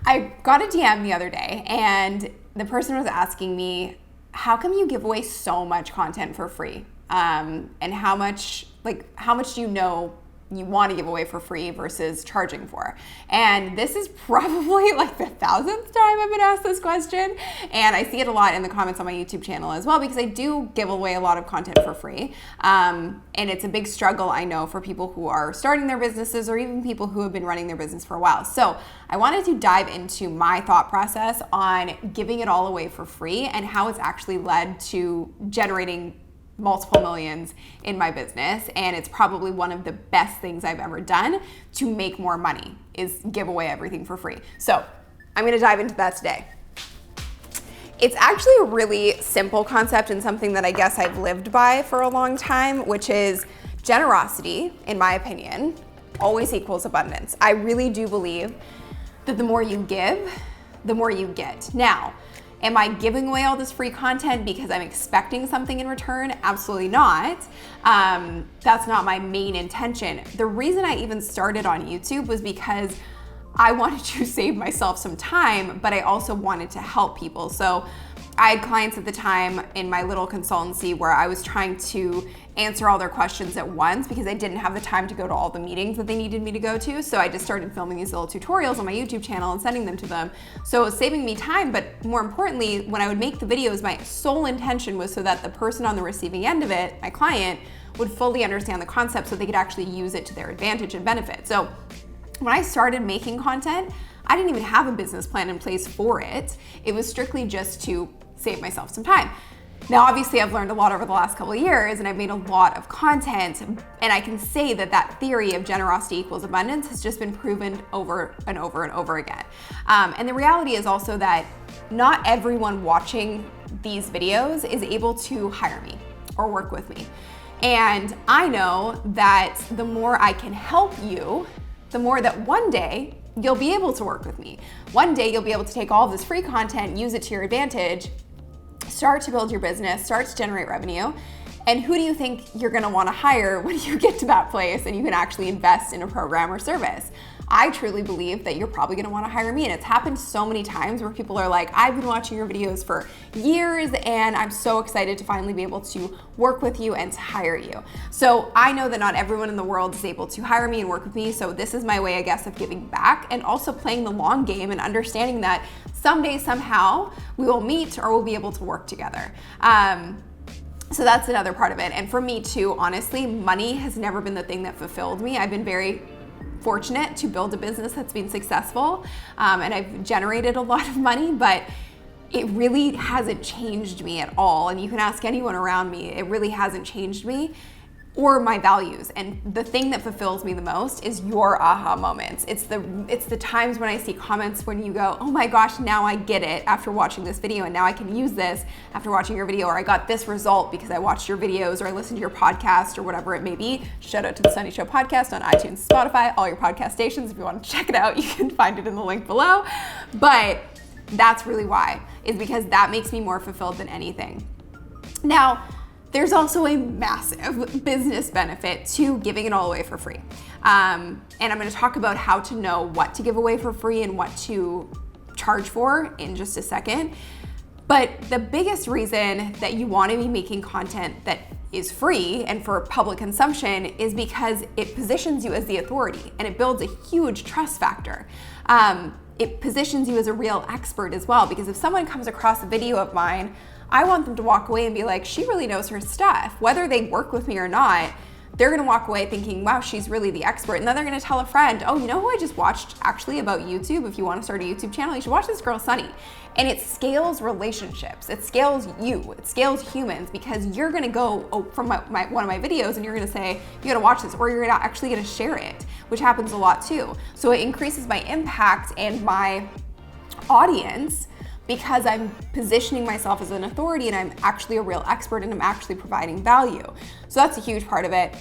I got a DM the other day and the person was asking me, how come you give away so much content for free? And how much do you know you want to give away for free versus charging for? And this is probably like the 1,000th time I've been asked this question. And I see it a lot in the comments on my YouTube channel as well, because I do give away a lot of content for free. And it's a big struggle, I know, for people who are starting their businesses or even people who have been running their business for a while. So I wanted to dive into my thought process on giving it all away for free and how it's actually led to generating multiple millions in my business. And it's probably one of the best things I've ever done to make more money, is give away everything for free. So I'm gonna dive into that today. It's actually a really simple concept and something that I guess I've lived by for a long time, which is generosity, in my opinion, always equals abundance. I really do believe that the more you give, the more you get. Now, am I giving away all this free content because I'm expecting something in return? Absolutely not. That's not my main intention. The reason I even started on YouTube was because I wanted to save myself some time, but I also wanted to help people. So I had clients at the time in my little consultancy where I was trying to answer all their questions at once because I didn't have the time to go to all the meetings that they needed me to go to. So I just started filming these little tutorials on my YouTube channel and sending them to them. So it was saving me time, but more importantly, when I would make the videos, my sole intention was so that the person on the receiving end of it, my client, would fully understand the concept so they could actually use it to their advantage and benefit. So when I started making content, I didn't even have a business plan in place for it. It was strictly just to save myself some time. Now, obviously, I've learned a lot over the last couple of years and I've made a lot of content, and I can say that that theory of generosity equals abundance has just been proven over and over and over again. And the reality is also that not everyone watching these videos is able to hire me or work with me. And I know that the more I can help you, the more that one day you'll be able to work with me. One day you'll be able to take all of this free content, use it to your advantage, start to build your business, start to generate revenue. And who do you think you're gonna wanna hire when you get to that place and you can actually invest in a program or service? I truly believe that you're probably gonna wanna hire me. And it's happened so many times where people are like, I've been watching your videos for years and I'm so excited to finally be able to work with you and to hire you. So I know that not everyone in the world is able to hire me and work with me. So this is my way, I guess, of giving back and also playing the long game and understanding that someday, somehow, we will meet or we'll be able to work together. So that's another part of it. And for me too, honestly, money has never been the thing that fulfilled me. I've been very fortunate to build a business that's been successful, and I've generated a lot of money, but it really hasn't changed me at all. And you can ask anyone around me, it really hasn't changed me or my values. And the thing that fulfills me the most is your aha moments. It's the times when I see comments when you go, oh my gosh, now I get it after watching this video, and now I can use this after watching your video, or I got this result because I watched your videos or I listened to your podcast or whatever it may be. Shout out to the Sunny Show podcast on iTunes, Spotify, all your podcast stations. If you want to check it out, you can find it in the link below. But that's really why, is because that makes me more fulfilled than anything. Now, there's also a massive business benefit to giving it all away for free. And I'm gonna talk about how to know what to give away for free and what to charge for in just a second. But the biggest reason that you wanna be making content that is free and for public consumption is because it positions you as the authority and it builds a huge trust factor. It positions you as a real expert as well, because if someone comes across a video of mine, I want them to walk away and be like, she really knows her stuff. Whether they work with me or not, they're gonna walk away thinking, wow, she's really the expert. And then they're gonna tell a friend, oh, you know who I just watched actually about YouTube? If you wanna start a YouTube channel, you should watch this girl, Sunny. And it scales relationships. It scales you. It scales humans, because you're gonna go from one of my videos and you're gonna say, you gotta watch this, or you're actually gonna share it, which happens a lot too. So it increases my impact and my audience, because I'm positioning myself as an authority and I'm actually a real expert and I'm actually providing value. So that's a huge part of it.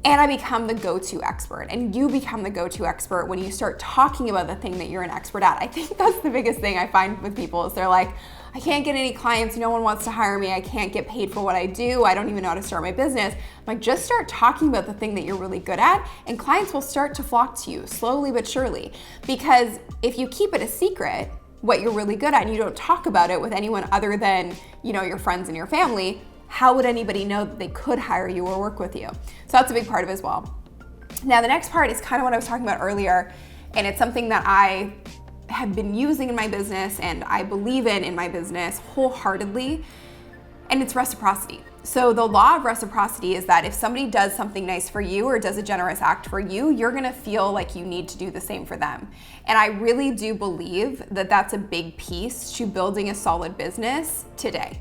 and I become the go-to expert. And you become the go-to expert when you start talking about the thing that you're an expert at. I think that's the biggest thing I find with people is they're like, I can't get any clients, no one wants to hire me, I can't get paid for what I do, I don't even know how to start my business. I'm like, just start talking about the thing that you're really good at, and clients will start to flock to you slowly but surely. Because if you keep it a secret, what you're really good at, and you don't talk about it with anyone other than, your friends and your family, how would anybody know that they could hire you or work with you? So that's a big part of it as well. Now, the next part is kind of what I was talking about earlier, and it's something that I have been using in my business and I believe in my business wholeheartedly, and it's reciprocity. So the law of reciprocity is that if somebody does something nice for you or does a generous act for you, you're gonna feel like you need to do the same for them. And I really do believe that that's a big piece to building a solid business today.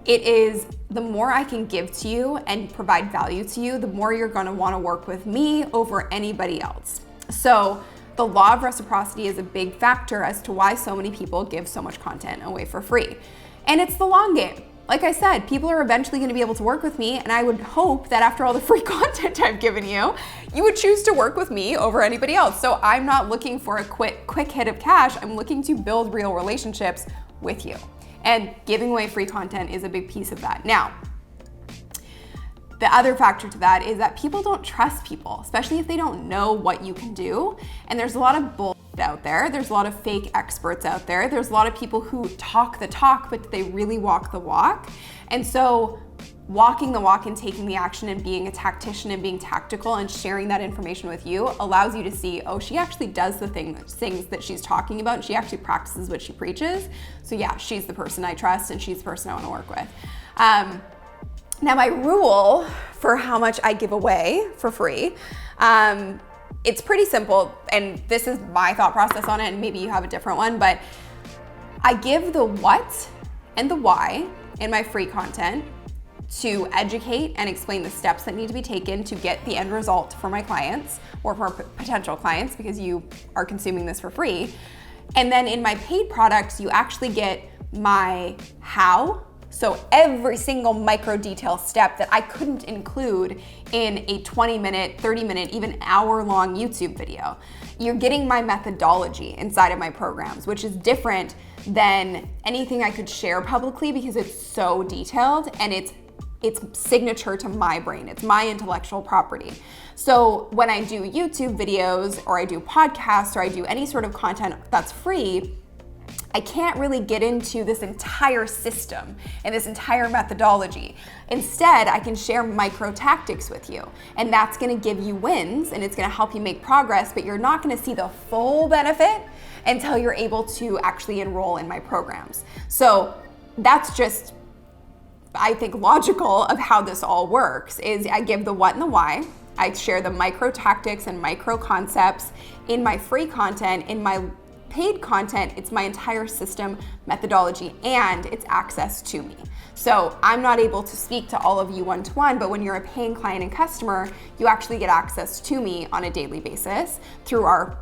It is the more I can give to you and provide value to you, the more you're gonna wanna work with me over anybody else. So the law of reciprocity is a big factor as to why so many people give so much content away for free. And it's the long game. Like I said, people are eventually gonna be able to work with me, and I would hope that after all the free content I've given you, you would choose to work with me over anybody else. So I'm not looking for a quick hit of cash, I'm looking to build real relationships with you. And giving away free content is a big piece of that. Now, the other factor to that is that people don't trust people, especially if they don't know what you can do. And there's a lot of bullshit out there. There's a lot of fake experts out there. There's a lot of people who talk the talk, but they really walk the walk. And so walking the walk and taking the action and being a tactician and being tactical and sharing that information with you allows you to see, oh, she actually does the things that she's talking about, and she actually practices what she preaches. So yeah, she's the person I trust and she's the person I want to work with. Now, my rule for how much I give away for free, it's pretty simple, and this is my thought process on it, and maybe you have a different one, but I give the what and the why in my free content to educate and explain the steps that need to be taken to get the end result for my clients or for potential clients, because you are consuming this for free. And then in my paid products, you actually get my how. So every single micro detail step that I couldn't include in a 20-minute, 30-minute, even hour-long YouTube video. You're getting my methodology inside of my programs, which is different than anything I could share publicly because it's so detailed and it's signature to my brain. It's my intellectual property. So when I do YouTube videos or I do podcasts or I do any sort of content that's free, I can't really get into this entire system and this entire methodology. Instead, I can share micro tactics with you, and that's gonna give you wins and it's gonna help you make progress, but you're not gonna see the full benefit until you're able to actually enroll in my programs. So that's just, I think, logical of how this all works is I give the what and the why. I share the micro tactics and micro concepts in my free content. In my paid content, it's my entire system, methodology, and it's access to me. So I'm not able to speak to all of you one-to-one, but when you're a paying client and customer, you actually get access to me on a daily basis through our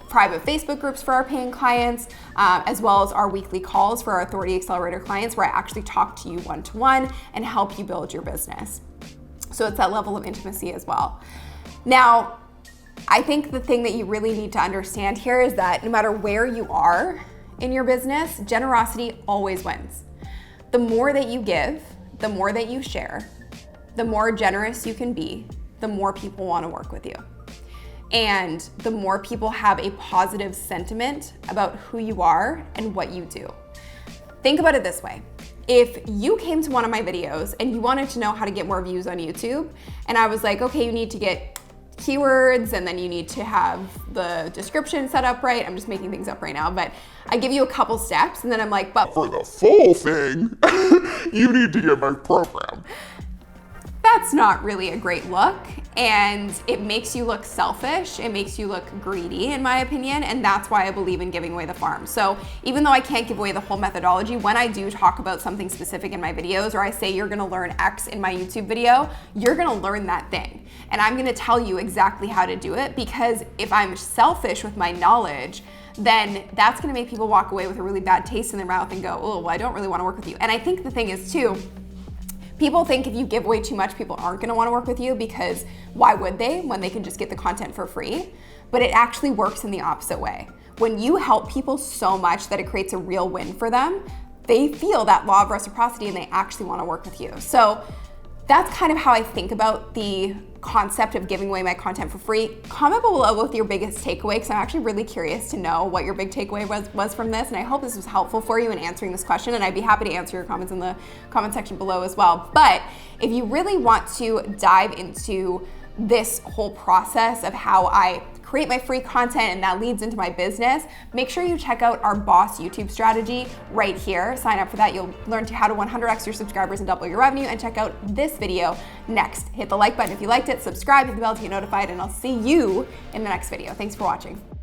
private Facebook groups for our paying clients, as well as our weekly calls for our Authority Accelerator clients, where I actually talk to you one-to-one and help you build your business. So it's that level of intimacy as well. Now, I think the thing that you really need to understand here is that no matter where you are in your business, generosity always wins. The more that you give, the more that you share, the more generous you can be, the more people want to work with you. And the more people have a positive sentiment about who you are and what you do. Think about it this way. If you came to one of my videos and you wanted to know how to get more views on YouTube, and I was like, okay, you need to get keywords, and then you need to have the description set up right. I'm just making things up right now, but I give you a couple steps, and then I'm like, but for the full thing, you need to get my program. That's not really a great look, and it makes you look selfish, it makes you look greedy, in my opinion, and that's why I believe in giving away the farm. So even though I can't give away the whole methodology, when I do talk about something specific in my videos, or I say you're gonna learn X in my YouTube video, you're gonna learn that thing. And I'm gonna tell you exactly how to do it, because if I'm selfish with my knowledge, then that's gonna make people walk away with a really bad taste in their mouth and go, oh, well, I don't really wanna work with you. And I think the thing is too, People think if you give away too much, people aren't gonna wanna work with you, because why would they when they can just get the content for free? But it actually works in the opposite way. When you help people so much that it creates a real win for them, they feel that law of reciprocity and they actually wanna work with you. So that's kind of how I think about the concept of giving away my content for free. Comment below with your biggest takeaway, because I'm actually really curious to know what your big takeaway was from this, and I hope this was helpful for you in answering this question, and I'd be happy to answer your comments in the comment section below as well. But if you really want to dive into this whole process of how I create my free content and that leads into my business, make sure you check out our boss YouTube strategy right here. Sign up for that. You'll learn how to 100x your subscribers and double your revenue, and check out this video next. Hit the like button if you liked it, subscribe, hit the bell to get notified, and I'll see you in the next video. Thanks for watching.